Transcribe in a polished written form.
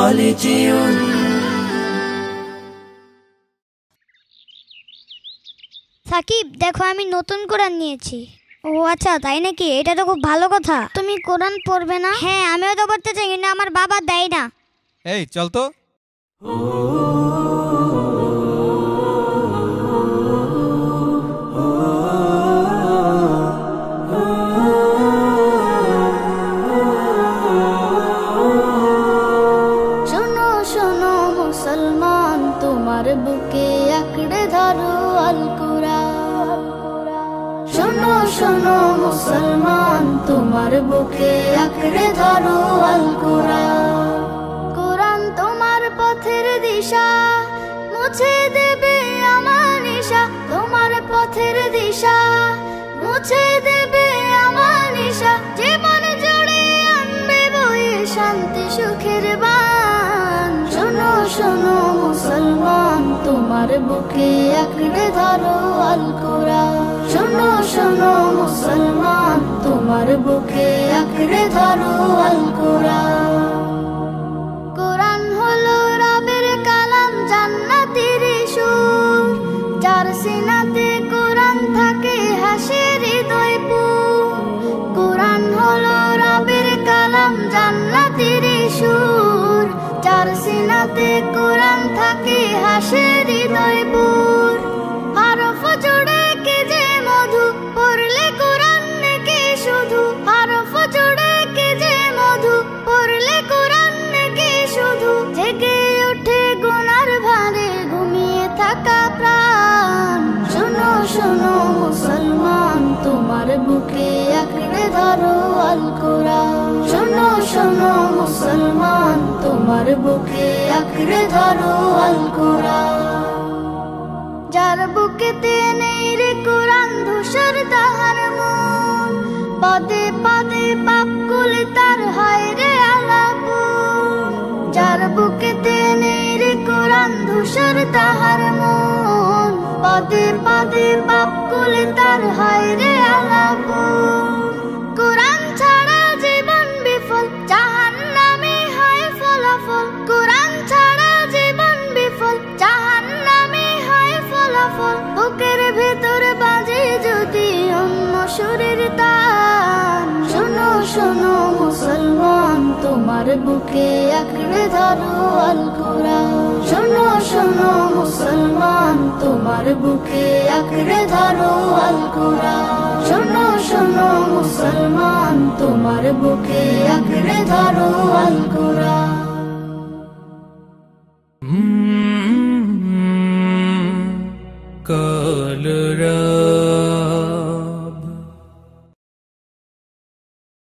কলেজিয়ম। সাকিব, দেখো আমি নতুন কোরআন নিয়েছি। ও আচ্ছা, তাই নাকি? এটা তো খুব ভালো কথা। তুমি কোরআন পড়বে না? হ্যাঁ, আমিও তো পড়তে চাই, কিন্তু আমার বাবা দেয় না। এই চল তো। শোনো শোনো মুসলমান, তোমার বুকে আঁকড়ে ধরো আল কুরআন। শোনো শোনো মুসলমান, তোমার বুকে আঁকড়ে ধরো আল কুরআন। কোরআন তোমার পথের দিশা, মুছে দেবে আমার নিশা। তোমার পথের দিশা মুছে দেবে আমার নিশা। জীবন জুড়ে আনবে বয়ে শান্তি সুখের বান। শোনো শোনো মুসলমান, তোমার বুকে আঁকড়ে ধরো আল কুরআন। শোনো শোনো মুসলমান, তোমার বুকে আঁকড়ে ধরো আল কুরআন। কোরআন হলো রবের কালাম, জান্নাতের সুর। যার সিনাতে কোরআন থাকে হাসে হৃদয় পুর। কোরআন হলো রবের কালাম, জান্নাতের সুর। যার সিনাতে কোরআন থাকে হাসে হৃদয় পুর। হরফ জুড়ে কে যে মধু, পড়লে কোরআন কে শুধু। হরফ জুড়ে কে যে মধু, পড়লে কোরআন কে শুধু। জেগে ওঠে গুনার ভারে, ঘুমিয়ে থাকা প্রাণ। শোনো শোনো মুসলমান, তোমার বুকে আঁকড়ে ধরো আল কুরআন। শোনো শোনো মুসলমান, তোমার বুকে আঁকড়ে ধরো আল কুরআন। যার বুকেতে নেই রে কোরআন, ধূসর তাহার মন। পদে পদে পাপ কুলে তার হয় রে আলাপন। যার বুকেতে নেই রে কোরআন, ধূসর তাহার মন। পদে পদে পাপ কুলে তার হয় রে আলাপন। কোরআন ছাড়া জীবন বিফল, জাহান্নামে হয় ফলাফল। কোরআন ছাড়া জীবন বিফল, জাহান্নামে হয় ফলাফল। বুকের ভেতর বাজে যদি অন্য সুরের তান। শোনো শোনো মুসলমান, তোমার বুকে আঁকড়ে ধরো আল কুরআন। শোনো শোনো মুসলমান, তোমার বুকে আঁকড়ে ধরো আল কুরআন। শোনো শোনো মুসলমান, তোমার বুকে আঁকড়ে ধরো আল কুরআন। কলরা